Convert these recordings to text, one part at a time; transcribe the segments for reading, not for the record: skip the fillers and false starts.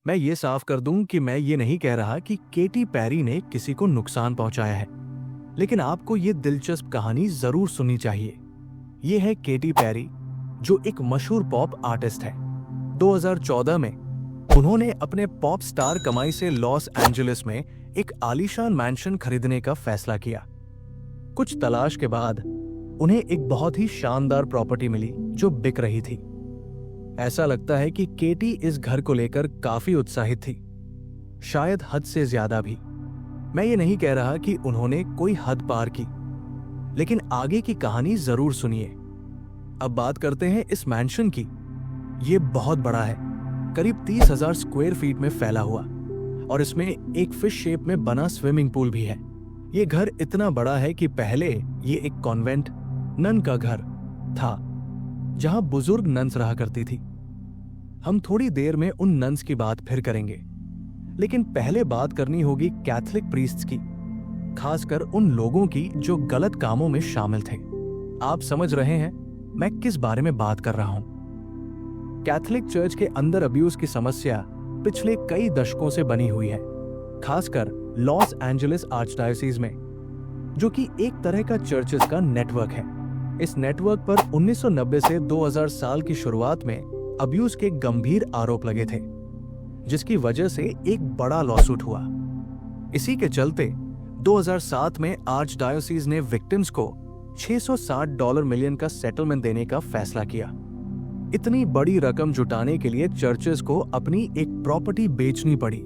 मैं ये साफ कर दूं कि मैं ये नहीं कह रहा कि केटी पेरी ने किसी को नुकसान पहुंचाया है, लेकिन आपको ये दिलचस्प कहानी जरूर सुननी चाहिए। ये है केटी पेरी, जो एक मशहूर पॉप आर्टिस्ट है। 2014 में उन्होंने अपने पॉप स्टार कमाई से लॉस एंजलिस में एक आलीशान मैंशन खरीदने का फैसला किया। कुछ तलाश के बाद उन्हें एक बहुत ही शानदार प्रॉपर्टी मिली जो बिक रही थी। ऐसा लगता है कि केटी इस घर को लेकर काफी उत्साहित थी, शायद हद से ज्यादा भी। मैं ये नहीं कह रहा कि उन्होंने कोई हद पार की, लेकिन आगे की कहानी जरूर सुनिए। अब बात करते हैं इस मैंशन की। ये बहुत बड़ा है, करीब 30,000 स्क्वायर फीट में फैला हुआ, और इसमें एक फिश शेप में बना स्विमिंग पूल भी है। ये घर इतना बड़ा है कि पहले ये एक कॉन्वेंट नन का घर था, जहां बुजुर्ग नन्स रहा करती थी। हम थोड़ी देर में उन नन्स की बात फिर करेंगे, लेकिन पहले बात करनी होगी कैथोलिक प्रीस्ट्स की, खासकर उन लोगों की जो गलत कामों में शामिल थे। आप समझ रहे हैं मैं किस बारे में बात कर रहा हूं। कैथोलिक चर्च के अंदर अब्यूज की समस्या पिछले कई दशकों से बनी हुई है, खासकर लॉस एंजलिस आर्चडायोसीज में, जो कि एक तरह का चर्चेस का नेटवर्क है। इस नेटवर्क पर 1990 से 2000 साल की शुरुआत में अब्यूज के गंभीर आरोप लगे थे, जिसकी वजह से एक बड़ा लॉसूट हुआ। इसी के चलते 2007 में आर्चडायोसीज ने विक्टिम्स को $660 मिलियन का सेटलमेंट देने का फैसला किया। इतनी बड़ी रकम जुटाने के लिए चर्चेस को अपनी एक प्रॉपर्टी बेचनी पड़ी,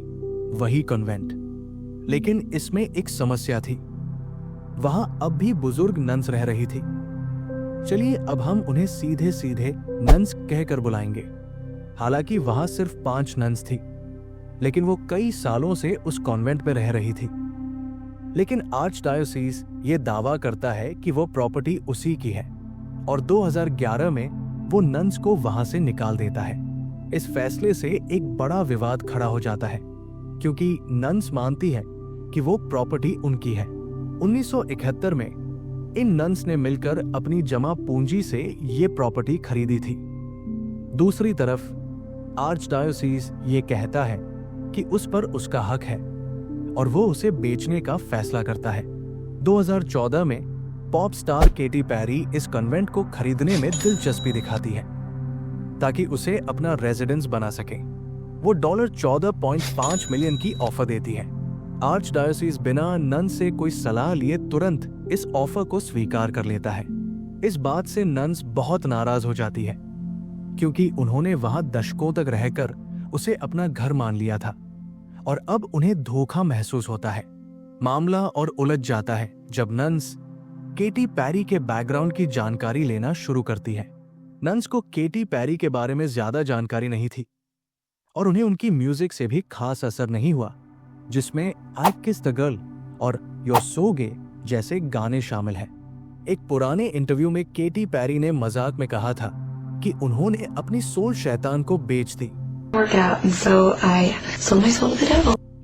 वही कॉन्वेंट। लेकिन इसमें एक समस्या थी, वहां अब भी बुजुर्ग नन्स रह रही थी। चलिए अब हम उन्हें सीधे सीधे नन्स कहकर बुलाएंगे। हालांकि वहां सिर्फ 5 नन्स थी, लेकिन वो कई सालों से उस कॉन्वेंट में रह रही थी। लेकिन आर्चडायोसीज ये दावा करता है कि वो प्रॉपर्टी उसी की है, और 2011 में वो नन्स को वहां से निकाल देता है। इस फैसले से एक बड़ा विवाद खड़ा हो जाता है, क्योंकि नन्स मानती है कि वो प्रॉपर्टी उनकी है। 1971 में इन नन्स ने मिलकर अपनी जमा पूंजी से ये प्रॉपर्टी खरीदी थी। दूसरी तरफ आर्चडायोसीज ये कहता है कि उस पर उसका हक है, और वो उसे बेचने का फैसला करता है। 2014 में पॉप स्टार केटी पेरी इस कन्वेंट को खरीदने में दिलचस्पी दिखाती है, ताकि उसे अपना रेजिडेंस बना सके। वो $14.5 मिलियन की ऑफर देती है। आर्चडायोसीज बिना नन से कोई सलाह लिए तुरंत इस ऑफर को स्वीकार कर लेता है। इस बात से नन्स बहुत नाराज हो जाती है, क्योंकि उन्होंने वहां दशकों तक रहकर उसे अपना घर मान लिया था, और अब उन्हें धोखा महसूस होता है। मामला और उलझ जाता है जब नन्स केटी पेरी के बैकग्राउंड की जानकारी लेना शुरू करती है। नन्स को केटी पेरी के बारे में ज्यादा जानकारी नहीं थी, और उन्हें उनकी म्यूजिक से भी खास असर नहीं हुआ, जिसमें आई किस द गर्ल और योर सो गे जैसे गाने शामिल हैं। एक पुराने इंटरव्यू में केटी पेरी ने मजाक में कहा था कि उन्होंने अपनी सोल शैतान को बेच दी।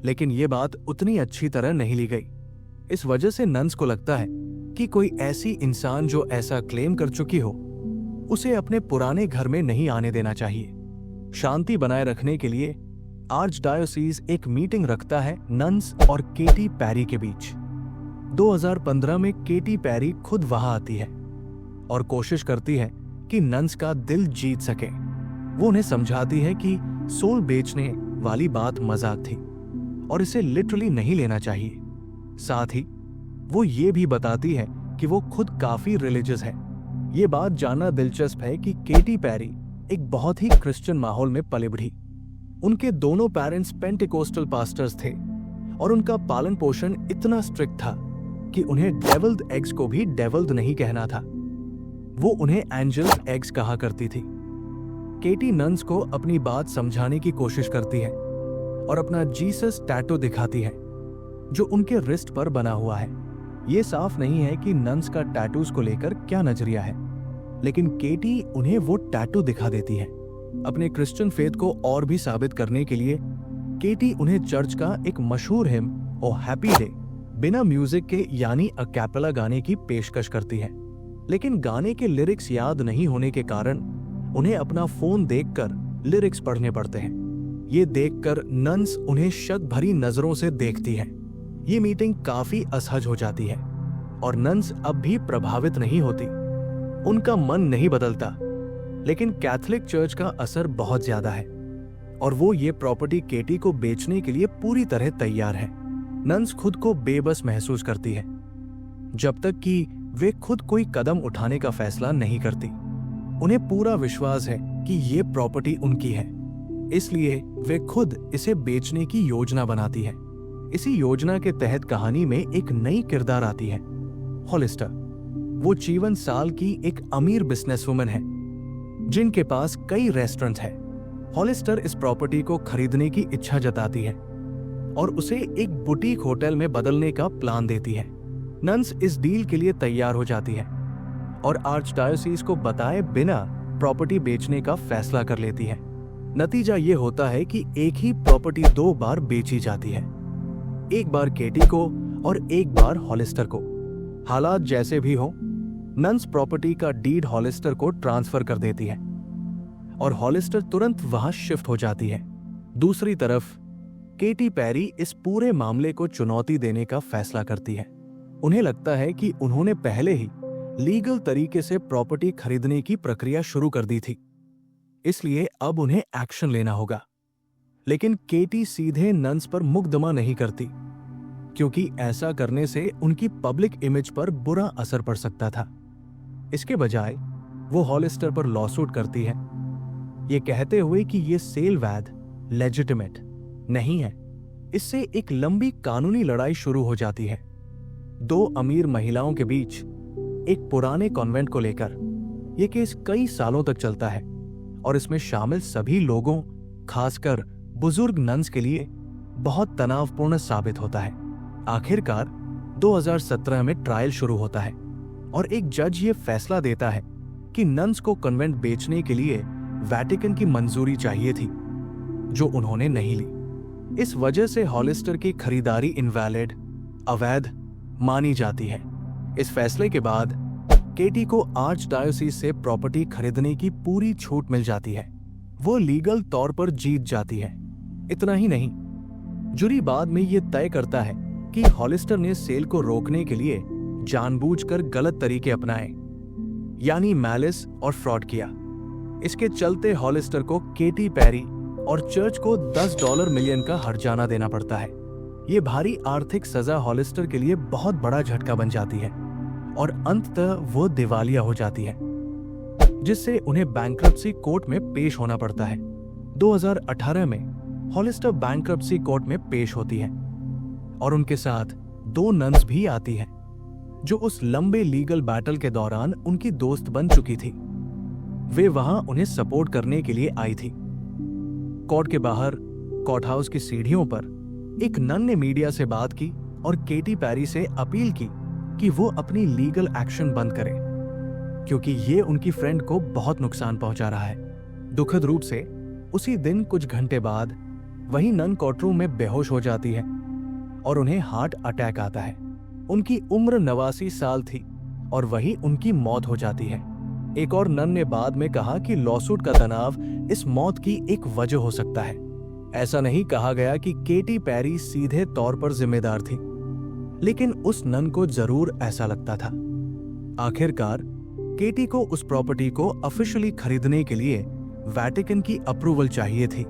लेकिन ये बात उतनी अच्छी तरह नहीं ली गई। इस वजह से नन्स को लगता है कि कोई ऐसी इंसान जो ऐसा क्लेम कर चुकी हो, उसे अपने पुराने घर में नहीं आने देना चाहिए। शांति बनाए रखने के लिए आर्चडायोसीज एक मीटिंग रखता है नन्स और केटी पेरी के बीच। 2015 में केटी पेरी खुद वहां आती है और कोशिश करती है कि नन्स का दिल जीत सके। वो उन्हें समझाती है कि सोल बेचने वाली बात मजाक थी और इसे लिटरली नहीं लेना चाहिए। साथ ही वो ये भी बताती है कि वो खुद काफी रिलीजियस है। ये बात जानना दिलचस्प है कि केटी पेरी एक बहुत ही क्रिश्चियन माहौल में पली बढ़ी। उनके दोनों पेरेंट्स पेंटिकोस्टल पास्टर्स थे, और उनका पालन पोषण इतना स्ट्रिक्ट था कि उन्हें डेविल्ड एग्स को भी डेविल्ड नहीं कहना था। वो उन्हें एंजल्स एग्स कहा करती थी। केटी नन्स को अपनी बात समझाने की कोशिश करती है और अपना जीसस टैटू दिखाती है, जो उनके रिस्ट पर बना हुआ है। ये साफ नहीं है कि नन्स का टैटूज को लेकर क्या नजरिया है, लेकिन केटी उन्हें वो टैटू दिखा देती है। अपने क्रिश्चियन फेथ को और भी साबित करने के लिए केटी उन्हें चर्च का एक मशहूर हिम ओ हैप्पी डे बिना म्यूजिक के यानी अ कैपेला गाने की पेशकश करती है। लेकिन गाने के लिरिक्स याद नहीं होने के कारण उन्हें अपना फोन देखकर लिरिक्स पढ़ने पड़ते हैं। ये देखकर नन्स उन्हें शक भरी नजरों से देखती हैं। ये मीटिंग काफी असहज हो जाती है और नन्स अब भी प्रभावित नहीं होती। उनका मन नहीं बदलता, लेकिन कैथोलिक चर्च का असर बहुत ज्यादा है और वो ये प्रॉपर्टी केटी को बेचने के लिए पूरी तरह तैयार है। नन्स खुद को बेबस महसूस करती है जब तक कि वे खुद कोई कदम उठाने का फैसला नहीं करती। उन्हें पूरा विश्वास है कि ये प्रॉपर्टी उनकी है, इसलिए वे खुद इसे बेचने की योजना बनाती है। इसी योजना के तहत कहानी में एक नई किरदार आती है, हॉलिस्टर। वो जीवन साल की एक अमीर बिजनेसवुमन है जिनके पास कई रेस्टोरेंट है। हॉलिस्टर इस प्रॉपर्टी को खरीदने की इच्छा जताती है और उसे एक बुटीक होटल में बदलने का प्लान देती है। नन्स इस डील के लिए तैयार हो जाती है और आर्चडायोसीस को बताए बिना प्रॉपर्टी बेचने का फैसला कर लेती है। नतीजा ये होता है कि एक ही प्रॉपर्टी 2 बार बेची जाती है, एक बार केटी को और एक बार हॉलिस्टर को। हालात जैसे भी हो, नन्स प्रॉपर्टी का डीड हॉलिस्टर को ट्रांसफर कर देती है और हॉलिस्टर तुरंत वहां शिफ्ट हो जाती है। दूसरी तरफ केटी पैरी इस पूरे मामले को चुनौती देने का फैसला करती है। उन्हें लगता है कि उन्होंने पहले ही लीगल तरीके से प्रॉपर्टी खरीदने की प्रक्रिया शुरू कर दी थी, इसलिए अब उन्हें एक्शन लेना होगा। लेकिन केटी सीधे नन्स पर मुकदमा नहीं करती, क्योंकि ऐसा करने से उनकी पब्लिक इमेज पर बुरा असर पड़ सकता था। इसके बजाय वो हॉलिस्टर पर लॉसूट करती है, ये कहते हुए कि ये सेल वैध लेजिटिमेट नहीं है। इससे एक लंबी कानूनी लड़ाई शुरू हो जाती है 2 अमीर महिलाओं के बीच एक पुराने कॉन्वेंट को लेकर। यह केस कई सालों तक चलता है और इसमें शामिल सभी लोगों, खासकर बुजुर्ग नन्स के लिए बहुत तनावपूर्ण साबित होता है। आखिरकार 2017 में ट्रायल शुरू होता है और एक जज ये फैसला देता है कि नन्स को कॉन्वेंट बेचने के लिए वेटिकन की मंजूरी चाहिए थी, जो उन्होंने नहीं ली। इस वजह से हॉलिस्टर की खरीदारी इनवैलिड, अवैध मानी जाती है। इस फैसले के बाद केटी को आर्चडायोसीस से प्रॉपर्टी खरीदने की पूरी छूट मिल जाती है। वो लीगल तौर पर जीत जाती है। इतना ही नहीं, जूरी बाद में ये तय करता है कि हॉलिस्टर ने सेल को रोकने के लिए जानबूझकर गलत तरीके अपनाए, यानी मैलिस और फ्रॉड किया। इसके चलते हॉलिस्टर को केटी पैरी और चर्च को $10 मिलियन का हर्जाना देना पड़ता है। ये भारी आर्थिक सजा हॉलिस्टर के लिए बहुत बड़ा झटका बन जाती है और अंततः वो दिवालिया हो जाती है, जिससे उन्हें बैंक्रप्सी कोर्ट में पेश होना पड़ता है। 2018 में हॉलिस्टर बैंक्रप्सी कोर्ट में पेश होती है और उनके साथ 2 नन्स भी आती हैं, जो उस लंबे लीगल बैटल के दौरान उनकी दोस्त बन चुकी थी। वे वहां उन्हें सपोर्ट करने के लिए आई थी। कोर्ट के बाहर कोर्ट हाउस की सीढ़ियों पर एक नन ने मीडिया से बात की और केटी पैरी से अपील की कि वो अपनी लीगल एक्शन बंद करें, क्योंकि ये उनकी फ्रेंड को बहुत नुकसान पहुंचा रहा है। दुखद रूप से उसी दिन कुछ घंटे बाद वही नन कोर्टरूम में बेहोश हो जाती है और उन्हें हार्ट अटैक आता है। उनकी उम्र 89 साल थी और वही उनकी मौत हो जाती है। एक और नन ने बाद में कहा कि लॉसूट का तनाव इस मौत की एक वजह हो सकता है। ऐसा नहीं कहा गया कि केटी पैरी सीधे तौर पर जिम्मेदार थी, लेकिन उस नन को जरूर ऐसा लगता था। आखिरकार केटी को उस प्रॉपर्टी को ऑफिशियली खरीदने के लिए वेटिकन की अप्रूवल चाहिए थी,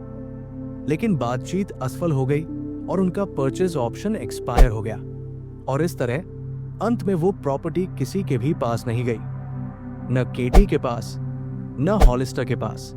लेकिन बातचीत असफल हो गई और उनका परचेज ऑप्शन एक्सपायर हो गया और इस तरह अंत में वो प्रॉपर्टी किसी के भी पास नहीं गई, न केटी के पास, न हॉलिस्टर के पास।